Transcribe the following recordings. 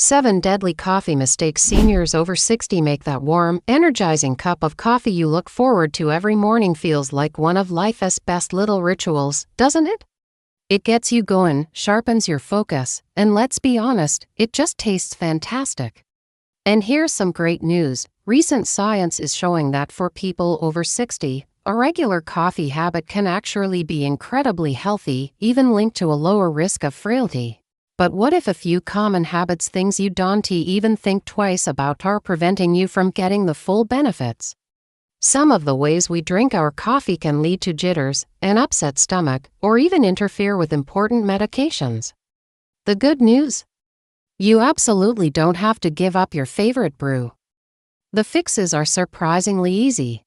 7 Deadly Coffee Mistakes Seniors over 60 Make. That warm, energizing cup of coffee you look forward to every morning feels like one of life's best little rituals, doesn't it? It gets you going, sharpens your focus, and let's be honest, it just tastes fantastic. And here's some great news. Recent science is showing that for people over 60, a regular coffee habit can actually be incredibly healthy, even linked to a lower risk of frailty. But what if a few common habits, things you don't even think twice about, are preventing you from getting the full benefits? Some of the ways we drink our coffee can lead to jitters, an upset stomach, or even interfere with important medications. The good news? You absolutely don't have to give up your favorite brew. The fixes are surprisingly easy.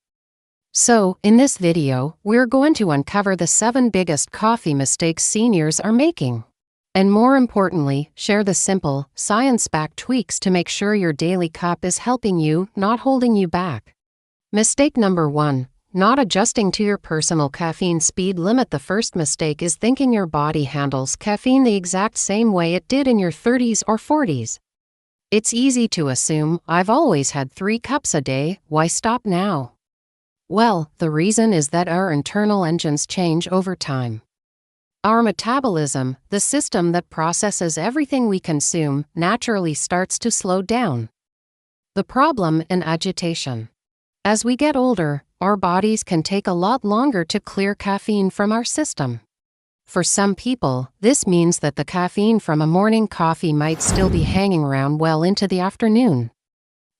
So, in this video, we're going to uncover the 7 biggest coffee mistakes seniors are making. And more importantly, share the simple, science-backed tweaks to make sure your daily cup is helping you, not holding you back. Mistake number 1. Not adjusting to your personal caffeine speed limit. The first mistake is thinking your body handles caffeine the exact same way it did in your 30s or 40s. It's easy to assume, I've always had 3 cups a day, why stop now? Well, the reason is that our internal engines change over time. Our metabolism, the system that processes everything we consume, naturally starts to slow down. The problem in agitation. As we get older, our bodies can take a lot longer to clear caffeine from our system. For some people, this means that the caffeine from a morning coffee might still be hanging around well into the afternoon.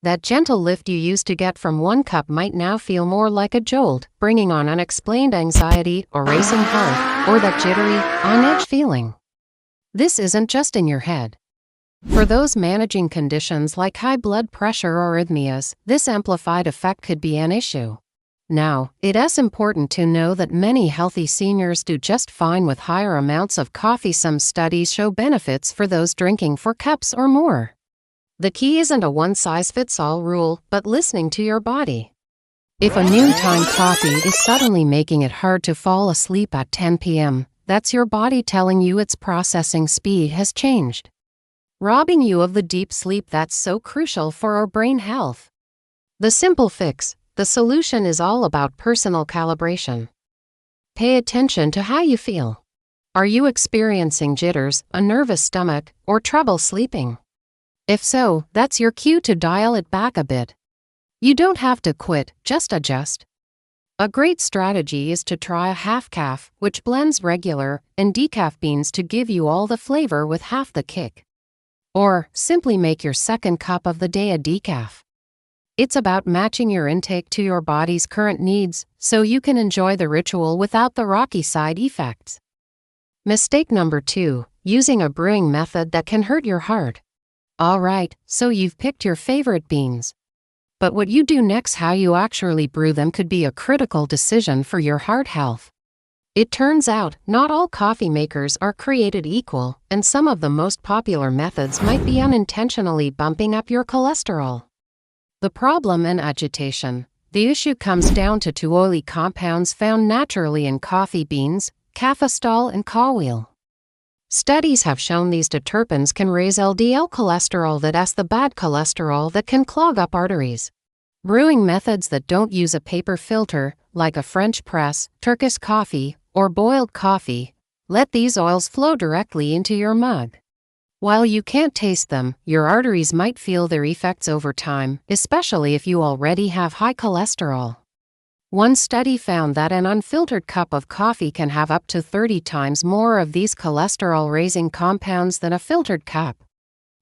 That gentle lift you used to get from 1 cup might now feel more like a jolt, bringing on unexplained anxiety or racing heart, or that jittery, on-edge feeling. This isn't just in your head. For those managing conditions like high blood pressure or arrhythmias, this amplified effect could be an issue. Now, it's important to know that many healthy seniors do just fine with higher amounts of coffee. Some studies show benefits for those drinking 4 cups or more. The key isn't a one-size-fits-all rule, but listening to your body. If a noontime coffee is suddenly making it hard to fall asleep at 10 p.m., that's your body telling you its processing speed has changed, robbing you of the deep sleep that's so crucial for our brain health. The simple fix, the solution, is all about personal calibration. Pay attention to how you feel. Are you experiencing jitters, a nervous stomach, or trouble sleeping? If so, that's your cue to dial it back a bit. You don't have to quit, just adjust. A great strategy is to try a half-calf, which blends regular and decaf beans to give you all the flavor with half the kick. Or, simply make your second cup of the day a decaf. It's about matching your intake to your body's current needs, so you can enjoy the ritual without the rocky side effects. Mistake number 2. Using a brewing method that can hurt your heart. Alright, so you've picked your favorite beans. But what you do next, how you actually brew them, could be a critical decision for your heart health. It turns out, not all coffee makers are created equal, and some of the most popular methods might be unintentionally bumping up your cholesterol. The problem in agitation. The issue comes down to 2 oily compounds found naturally in coffee beans, cafestol and cowheel. Studies have shown these terpenes can raise LDL cholesterol, that's the bad cholesterol that can clog up arteries. Brewing methods that don't use a paper filter, like a French press, Turkish coffee, or boiled coffee, let these oils flow directly into your mug. While you can't taste them, your arteries might feel their effects over time, especially if you already have high cholesterol. One study found that an unfiltered cup of coffee can have up to 30 times more of these cholesterol-raising compounds than a filtered cup.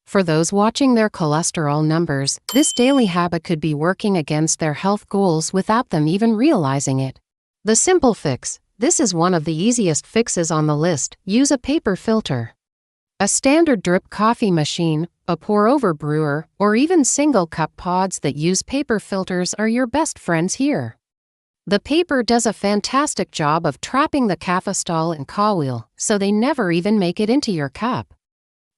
For those watching their cholesterol numbers, this daily habit could be working against their health goals without them even realizing it. The simple fix. This is one of the easiest fixes on the list. Use a paper filter. A standard drip coffee machine, a pour-over brewer, or even single-cup pods that use paper filters are your best friends here. The paper does a fantastic job of trapping the cafestol and cowheel, so they never even make it into your cup.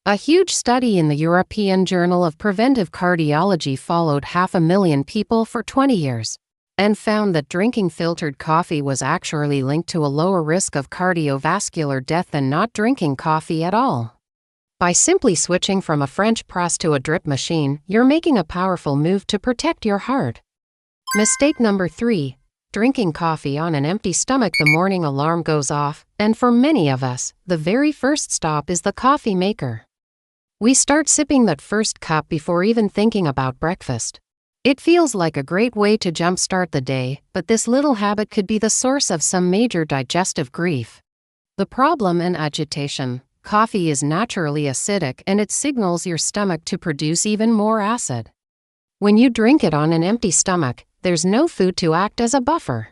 A huge study in the European Journal of Preventive Cardiology followed 500,000 people for 20 years and found that drinking filtered coffee was actually linked to a lower risk of cardiovascular death than not drinking coffee at all. By simply switching from a French press to a drip machine, you're making a powerful move to protect your heart. Mistake number 3. Drinking coffee on an empty stomach. The morning alarm goes off, and for many of us, the very first stop is the coffee maker. We start sipping that first cup before even thinking about breakfast. It feels like a great way to jumpstart the day, but this little habit could be the source of some major digestive grief. The problem and agitation. Coffee is naturally acidic and it signals your stomach to produce even more acid. When you drink it on an empty stomach, there's no food to act as a buffer.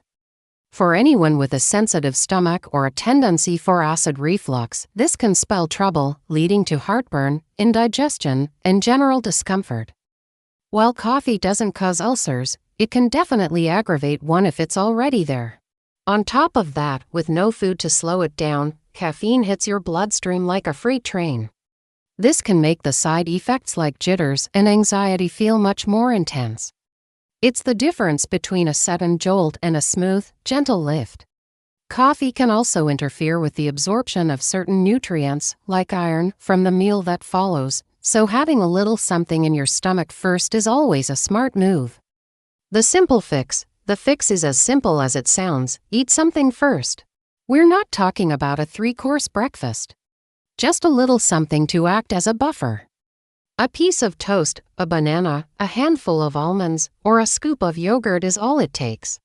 For anyone with a sensitive stomach or a tendency for acid reflux, this can spell trouble, leading to heartburn, indigestion, and general discomfort. While coffee doesn't cause ulcers, it can definitely aggravate one if it's already there. On top of that, with no food to slow it down, caffeine hits your bloodstream like a freight train. This can make the side effects like jitters and anxiety feel much more intense. It's the difference between a sudden jolt and a smooth, gentle lift. Coffee can also interfere with the absorption of certain nutrients, like iron, from the meal that follows, so having a little something in your stomach first is always a smart move. The simple fix. The fix is as simple as it sounds: eat something first. We're not talking about a 3-course breakfast. Just a little something to act as a buffer. A piece of toast, a banana, a handful of almonds, or a scoop of yogurt is all it takes.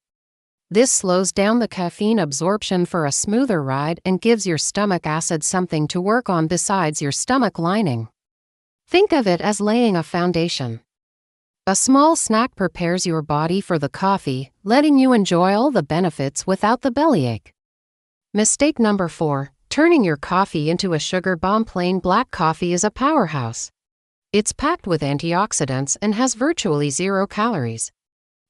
This slows down the caffeine absorption for a smoother ride and gives your stomach acid something to work on besides your stomach lining. Think of it as laying a foundation. A small snack prepares your body for the coffee, letting you enjoy all the benefits without the bellyache. Mistake number 4. Turning your coffee into a sugar bomb. Plain black coffee is a powerhouse. It's packed with antioxidants and has virtually 0 calories.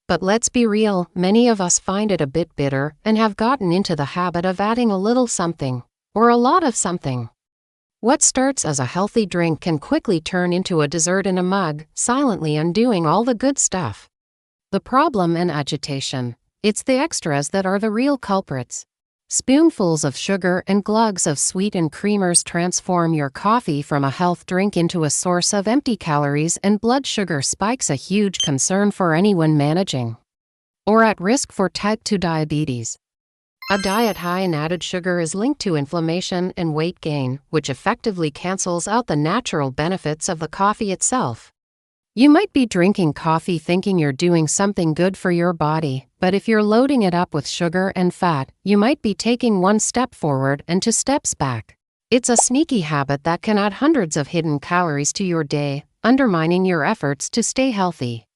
But let's be real, many of us find it a bit bitter and have gotten into the habit of adding a little something, or a lot of something. What starts as a healthy drink can quickly turn into a dessert in a mug, silently undoing all the good stuff. The problem and agitation. It's the extras that are the real culprits. Spoonfuls of sugar and glugs of sweetened creamers transform your coffee from a health drink into a source of empty calories and blood sugar spikes, a huge concern for anyone managing or at risk for type 2 diabetes. A diet high in added sugar is linked to inflammation and weight gain, which effectively cancels out the natural benefits of the coffee itself. You might be drinking coffee thinking you're doing something good for your body, but if you're loading it up with sugar and fat, you might be taking 1 step forward and 2 steps back. It's a sneaky habit that can add hundreds of hidden calories to your day, undermining your efforts to stay healthy.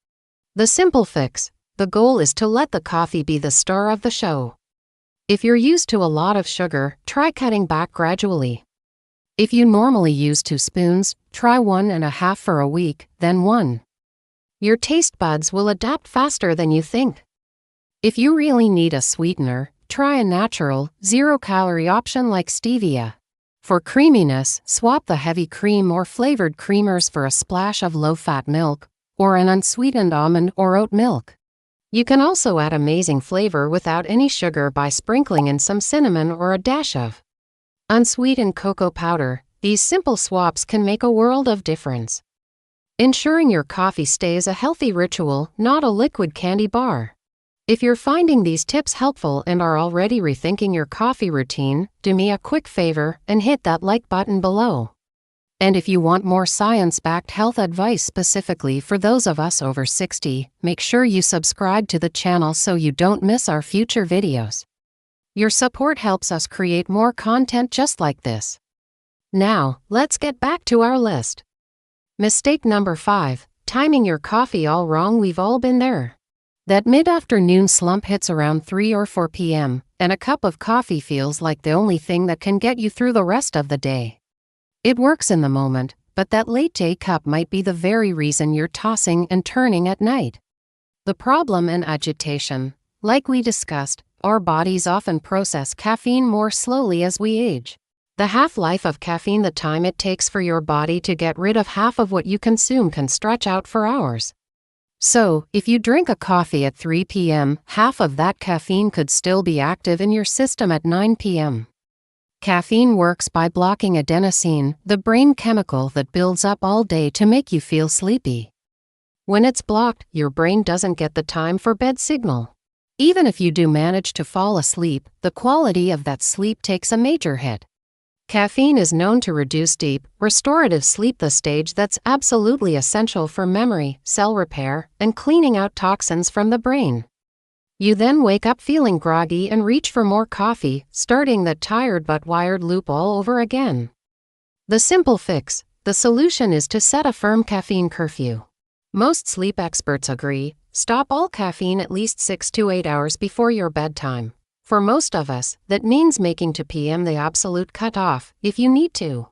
The simple fix. The goal is to let the coffee be the star of the show. If you're used to a lot of sugar, try cutting back gradually. If you normally use 2 spoons, try 1.5 for a week, then 1. Your taste buds will adapt faster than you think. If you really need a sweetener, try a natural, 0-calorie option like stevia. For creaminess, swap the heavy cream or flavored creamers for a splash of low-fat milk, or an unsweetened almond or oat milk. You can also add amazing flavor without any sugar by sprinkling in some cinnamon or a dash of unsweetened cocoa powder. These simple swaps can make a world of difference. Ensuring your coffee stays a healthy ritual, not a liquid candy bar. If you're finding these tips helpful and are already rethinking your coffee routine, do me a quick favor and hit that like button below. And if you want more science-backed health advice specifically for those of us over 60, make sure you subscribe to the channel so you don't miss our future videos. Your support helps us create more content just like this. Now, let's get back to our list. Mistake number 5. Timing your coffee all wrong. We've all been there. That mid-afternoon slump hits around 3 or 4 p.m., and a cup of coffee feels like the only thing that can get you through the rest of the day. It works in the moment, but that late-day cup might be the very reason you're tossing and turning at night. The problem and agitation. Like we discussed, our bodies often process caffeine more slowly as we age. The half-life of caffeine, the time it takes for your body to get rid of half of what you consume, can stretch out for hours. So, if you drink a coffee at 3 p.m., half of that caffeine could still be active in your system at 9 p.m. Caffeine works by blocking adenosine, the brain chemical that builds up all day to make you feel sleepy. When it's blocked, your brain doesn't get the time for bed signal. Even if you do manage to fall asleep, the quality of that sleep takes a major hit. Caffeine is known to reduce deep, restorative sleep, the stage that's absolutely essential for memory, cell repair, and cleaning out toxins from the brain. You then wake up feeling groggy and reach for more coffee, starting that tired but wired loop all over again. The simple fix, the solution is to set a firm caffeine curfew. Most sleep experts agree, stop all caffeine at least 6 to 8 hours before your bedtime. For most of us, that means making 2 p.m. the absolute cutoff, if you need to.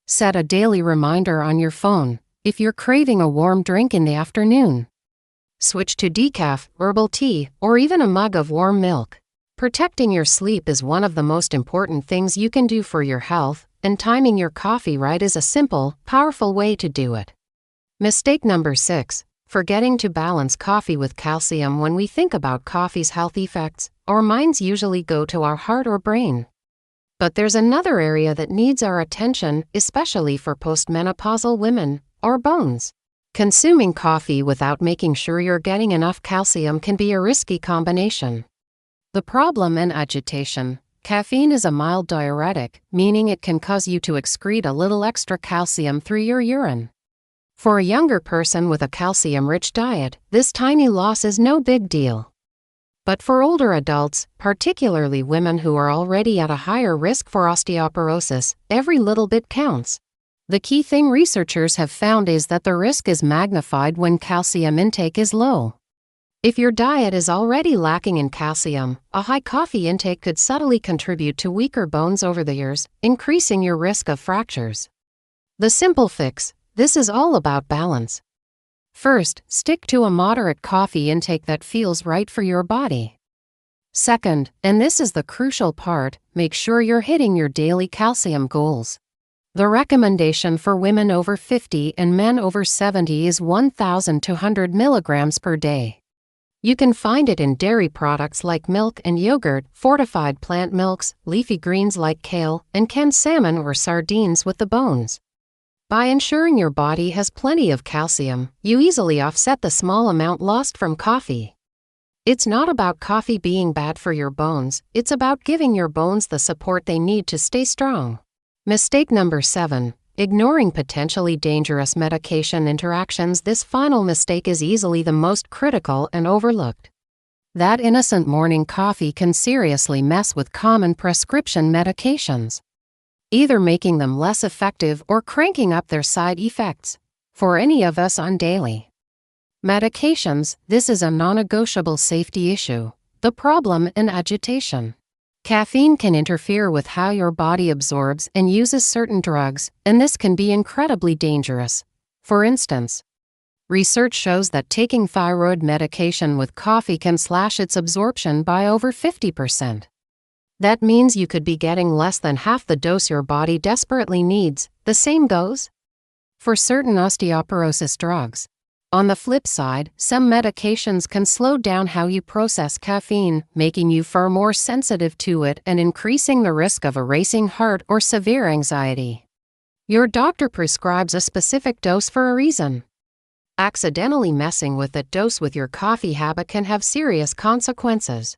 Set a daily reminder on your phone, if you're craving a warm drink in the afternoon. Switch to decaf, herbal tea, or even a mug of warm milk. Protecting your sleep is one of the most important things you can do for your health, and timing your coffee right is a simple, powerful way to do it. Mistake number 6. Forgetting to balance coffee with calcium. When we think about coffee's health effects, our minds usually go to our heart or brain. But there's another area that needs our attention, especially for postmenopausal women, our bones. Consuming coffee without making sure you're getting enough calcium can be a risky combination. The problem in agitation. Caffeine is a mild diuretic, meaning it can cause you to excrete a little extra calcium through your urine. For a younger person with a calcium-rich diet, this tiny loss is no big deal. But for older adults, particularly women who are already at a higher risk for osteoporosis, every little bit counts. The key thing researchers have found is that the risk is magnified when calcium intake is low. If your diet is already lacking in calcium, a high coffee intake could subtly contribute to weaker bones over the years, increasing your risk of fractures. The simple fix. This is all about balance. First, stick to a moderate coffee intake that feels right for your body. Second, and this is the crucial part, make sure you're hitting your daily calcium goals. The recommendation for women over 50 and men over 70 is 1,200 milligrams per day. You can find it in dairy products like milk and yogurt, fortified plant milks, leafy greens like kale, and canned salmon or sardines with the bones. By ensuring your body has plenty of calcium, you easily offset the small amount lost from coffee. It's not about coffee being bad for your bones, it's about giving your bones the support they need to stay strong. Mistake number 7. Ignoring potentially dangerous medication interactions. This final mistake is easily the most critical and overlooked. That innocent morning coffee can seriously mess with common prescription medications, either making them less effective or cranking up their side effects. For any of us on daily medications, this is a non-negotiable safety issue. The problem in agitation. Caffeine can interfere with how your body absorbs and uses certain drugs, and this can be incredibly dangerous. For instance, research shows that taking thyroid medication with coffee can slash its absorption by over 50%. That means you could be getting less than half the dose your body desperately needs. The same goes for certain osteoporosis drugs. On the flip side, some medications can slow down how you process caffeine, making you far more sensitive to it and increasing the risk of a racing heart or severe anxiety. Your doctor prescribes a specific dose for a reason. Accidentally messing with that dose with your coffee habit can have serious consequences.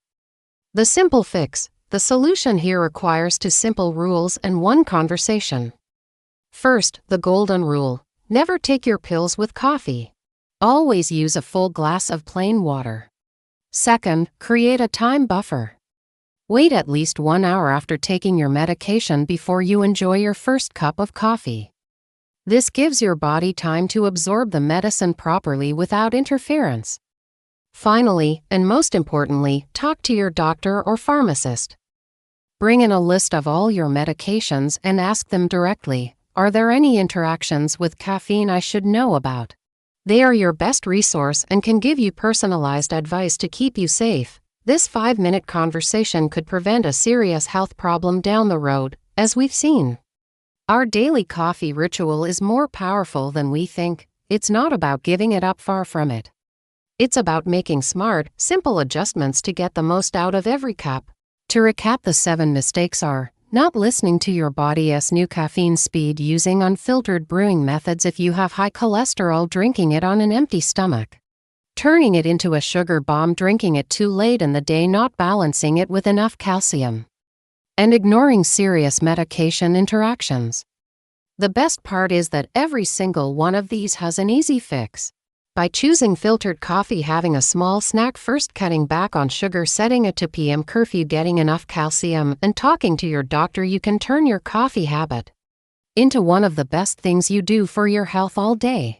The simple fix. The solution here requires 2 simple rules and 1 conversation. First, the golden rule. Never take your pills with coffee. Always use a full glass of plain water. Second, create a time buffer. Wait at least 1 hour after taking your medication before you enjoy your first cup of coffee. This gives your body time to absorb the medicine properly without interference. Finally, and most importantly, talk to your doctor or pharmacist. Bring in a list of all your medications and ask them directly, are there any interactions with caffeine I should know about? They are your best resource and can give you personalized advice to keep you safe. This 5-minute conversation could prevent a serious health problem down the road, as we've seen. Our daily coffee ritual is more powerful than we think. It's not about giving it up, far from it. It's about making smart, simple adjustments to get the most out of every cup. To recap, the 7 mistakes are: not listening to your body's new caffeine speed, using unfiltered brewing methods if you have high cholesterol, drinking it on an empty stomach, turning it into a sugar bomb, drinking it too late in the day, not balancing it with enough calcium, and ignoring serious medication interactions. The best part is that every single one of these has an easy fix. By choosing filtered coffee, having a small snack first, cutting back on sugar, setting it to PM curfew, getting enough calcium, and talking to your doctor, you can turn your coffee habit into one of the best things you do for your health all day.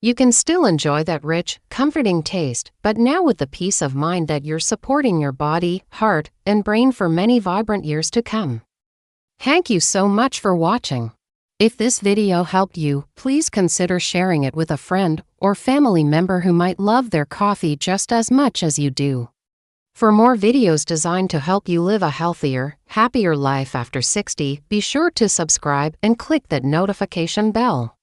You can still enjoy that rich, comforting taste, but now with the peace of mind that you're supporting your body, heart, and brain for many vibrant years to come. Thank you so much for watching. If this video helped you, please consider sharing it with a friend or family member who might love their coffee just as much as you do. For more videos designed to help you live a healthier, happier life after 60, be sure to subscribe and click that notification bell.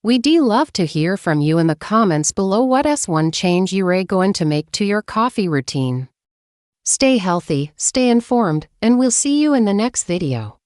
We'd love to hear from you in the comments below. What's one change you're going to make to your coffee routine? Stay healthy, stay informed, and we'll see you in the next video.